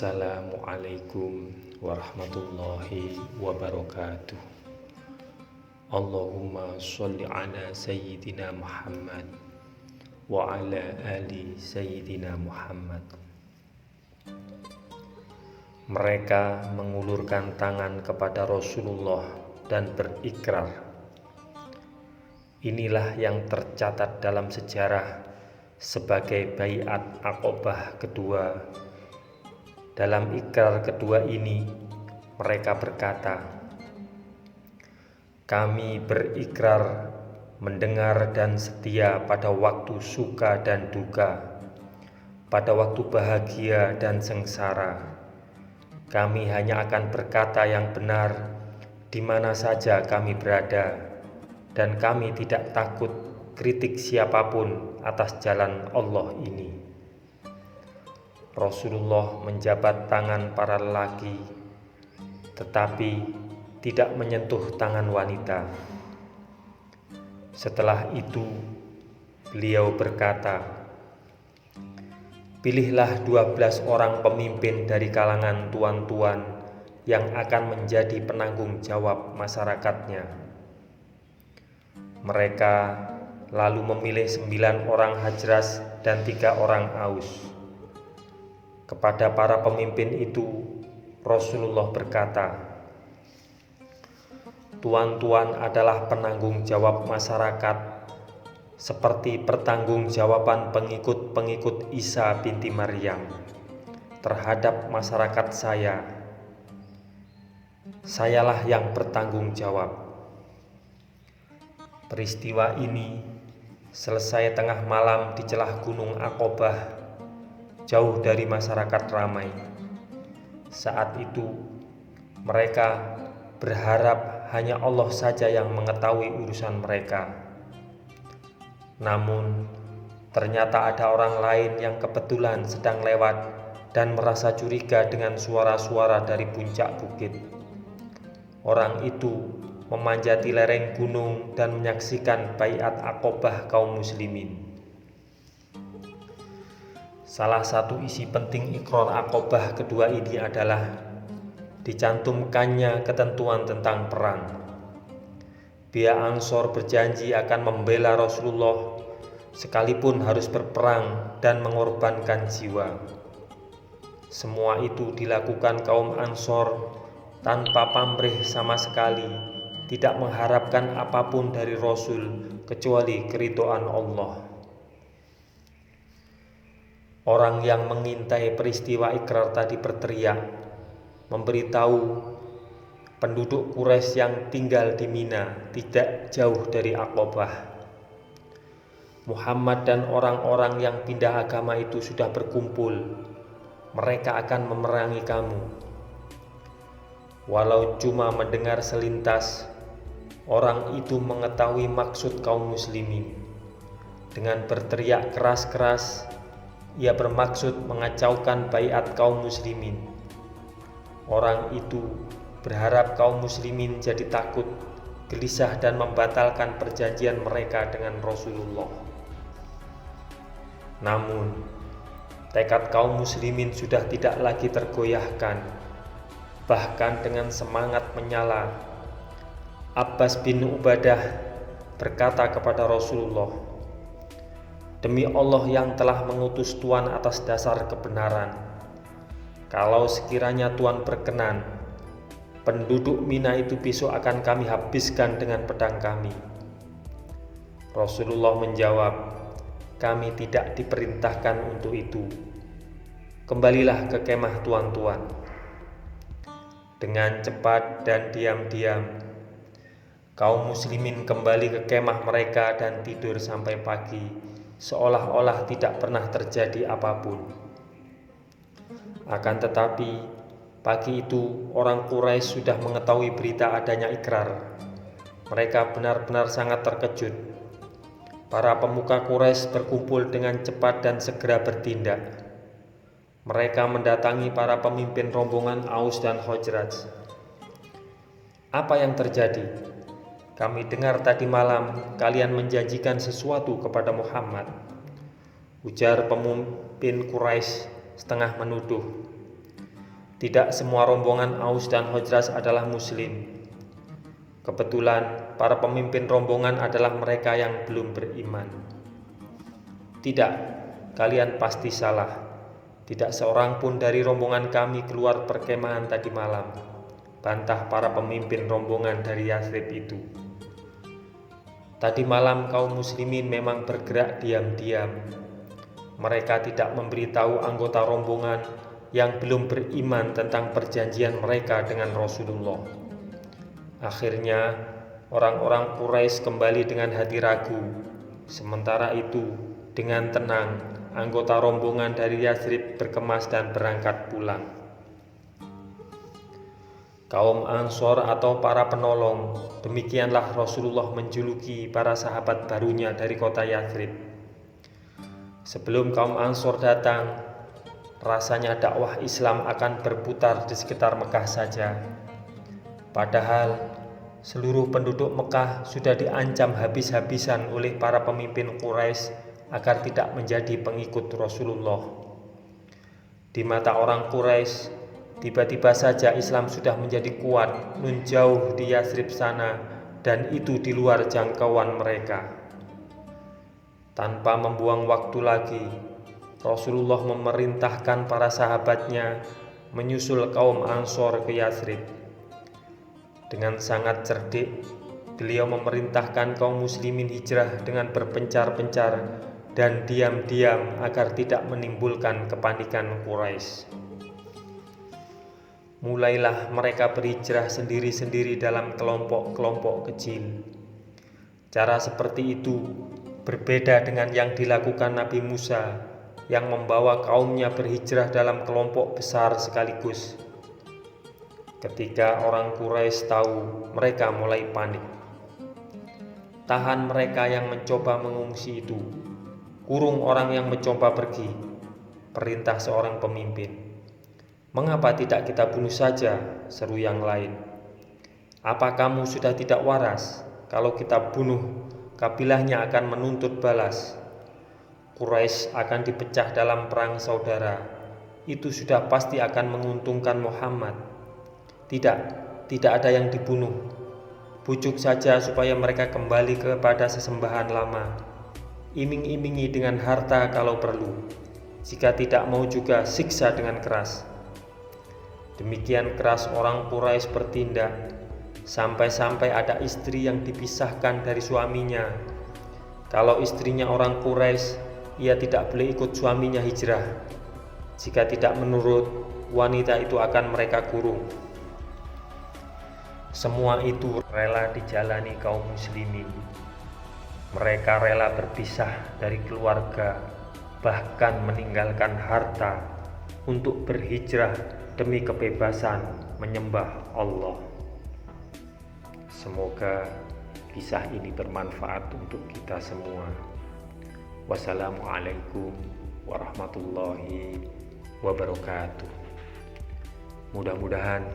Assalamualaikum warahmatullahi wabarakatuh. Allahumma sholli ala Sayyidina Muhammad wa ala ali Sayyidina Muhammad. Mereka mengulurkan tangan kepada Rasulullah dan berikrar. Inilah yang tercatat dalam sejarah sebagai baiat Aqobah kedua. Dalam ikrar kedua ini, mereka berkata, "Kami berikrar mendengar dan setia pada waktu suka dan duka, pada waktu bahagia dan sengsara. Kami hanya akan berkata yang benar di mana saja kami berada, dan kami tidak takut kritik siapapun atas jalan Allah ini." Rasulullah menjabat tangan para lelaki, tetapi tidak menyentuh tangan wanita. Setelah itu, beliau berkata, "Pilihlah 12 orang pemimpin dari kalangan tuan-tuan yang akan menjadi penanggung jawab masyarakatnya." Mereka lalu memilih 9 orang Hajraj dan 3 orang Aus. Kepada para pemimpin itu, Rasulullah berkata, "Tuan-tuan adalah penanggung jawab masyarakat, seperti pertanggungjawaban pengikut-pengikut Isa binti Maryam terhadap masyarakat saya. Sayalah yang bertanggung jawab." Peristiwa ini selesai tengah malam di celah gunung Aqobah, jauh dari masyarakat ramai. Saat itu mereka berharap hanya Allah saja yang mengetahui urusan mereka. Namun ternyata ada orang lain yang kebetulan sedang lewat dan merasa curiga dengan suara-suara dari puncak bukit. Orang itu memanjati lereng gunung dan menyaksikan baiat Aqobah kaum muslimin. Salah satu isi penting ikrar Aqobah kedua ini adalah dicantumkannya ketentuan tentang perang. Pihak Ansor berjanji akan membela Rasulullah sekalipun harus berperang dan mengorbankan jiwa. Semua itu dilakukan kaum Ansor tanpa pamrih sama sekali, tidak mengharapkan apapun dari Rasul kecuali keridhaan Allah. Orang yang mengintai peristiwa ikrar tadi berteriak, memberitahu penduduk Quraisy yang tinggal di Mina tidak jauh dari Aqobah. Muhammad dan orang-orang yang pindah agama itu sudah berkumpul. Mereka akan memerangi kamu. Walau cuma mendengar selintas, orang itu mengetahui maksud kaum muslimin. Dengan berteriak keras-keras, ia bermaksud mengacaukan baiat kaum muslimin. Orang itu berharap kaum muslimin jadi takut, gelisah dan membatalkan perjanjian mereka dengan Rasulullah. Namun, tekad kaum muslimin sudah tidak lagi tergoyahkan. Bahkan dengan semangat menyala, Abbas bin Ubadah berkata kepada Rasulullah, "Demi Allah yang telah mengutus Tuan atas dasar kebenaran, kalau sekiranya Tuan berkenan, penduduk Mina itu besok akan kami habiskan dengan pedang kami." Rasulullah menjawab, "Kami tidak diperintahkan untuk itu. Kembalilah ke kemah tuan-tuan." Dengan cepat dan diam-diam, kaum muslimin kembali ke kemah mereka dan tidur sampai pagi, seolah-olah tidak pernah terjadi apapun. Akan tetapi, pagi itu orang Quraisy sudah mengetahui berita adanya ikrar. Mereka benar-benar sangat terkejut. Para pemuka Quraisy berkumpul dengan cepat dan segera bertindak. Mereka mendatangi para pemimpin rombongan Aus dan Khazraj. "Apa yang terjadi? Kami dengar tadi malam kalian menjanjikan sesuatu kepada Muhammad," ujar pemimpin Quraisy setengah menuduh. Tidak semua rombongan Aus dan Khazraj adalah muslim. Kebetulan para pemimpin rombongan adalah mereka yang belum beriman. Tidak, kalian pasti salah. Tidak seorang pun dari rombongan kami keluar perkemahan tadi malam, bantah para pemimpin rombongan dari Yathrib itu. Tadi malam kaum muslimin memang bergerak diam-diam. Mereka tidak memberitahu anggota rombongan yang belum beriman tentang perjanjian mereka dengan Rasulullah. Akhirnya, orang-orang Quraisy kembali dengan hati ragu. Sementara itu, dengan tenang, anggota rombongan dari Yathrib berkemas dan berangkat pulang. Kaum Ansor atau para penolong, demikianlah Rasulullah menjuluki para sahabat barunya dari kota Yathrib. Sebelum kaum Ansor datang, rasanya dakwah Islam akan berputar di sekitar Mekah saja. Padahal seluruh penduduk Mekah sudah diancam habis-habisan oleh para pemimpin Quraisy agar tidak menjadi pengikut Rasulullah. Di mata orang Quraisy, tiba-tiba saja Islam sudah menjadi kuat nun jauh di Yathrib sana, dan itu di luar jangkauan mereka. Tanpa membuang waktu lagi, Rasulullah memerintahkan para sahabatnya menyusul kaum Ansor ke Yathrib. Dengan sangat cerdik, beliau memerintahkan kaum muslimin hijrah dengan berpencar-pencar dan diam-diam agar tidak menimbulkan kepanikan Quraisy. Mulailah mereka berhijrah sendiri-sendiri dalam kelompok-kelompok kecil. Cara seperti itu berbeda dengan yang dilakukan Nabi Musa yang membawa kaumnya berhijrah dalam kelompok besar sekaligus. Ketika orang Quraisy tahu, mereka mulai panik. Tahan mereka yang mencoba mengungsi itu, kurung orang yang mencoba pergi, perintah seorang pemimpin. "Mengapa tidak kita bunuh saja?" seru yang lain. "Apa kamu sudah tidak waras? Kalau kita bunuh, kabilahnya akan menuntut balas. Quraisy akan dipecah dalam perang saudara. Itu sudah pasti akan menguntungkan Muhammad. Tidak ada yang dibunuh. Bujuk saja supaya mereka kembali kepada sesembahan lama. Iming-imingi dengan harta kalau perlu. Jika tidak mau juga siksa dengan keras." Demikian keras orang Quraisy bertindak, sampai-sampai ada istri yang dipisahkan dari suaminya. Kalau istrinya orang Quraisy, ia tidak boleh ikut suaminya hijrah. Jika tidak menurut, wanita itu akan mereka kurung. Semua itu rela dijalani kaum muslimin. Mereka rela berpisah dari keluarga, bahkan meninggalkan harta untuk berhijrah demi kebebasan menyembah Allah. Semoga kisah ini bermanfaat untuk kita semua. Wassalamualaikum warahmatullahi wabarakatuh. Mudah-mudahan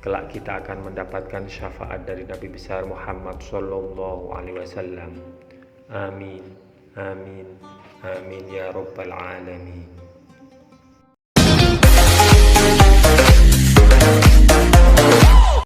kelak kita akan mendapatkan syafaat dari Nabi besar Muhammad sallallahu alaihi wasallam. Amin, amin, amin ya rabbal alamin.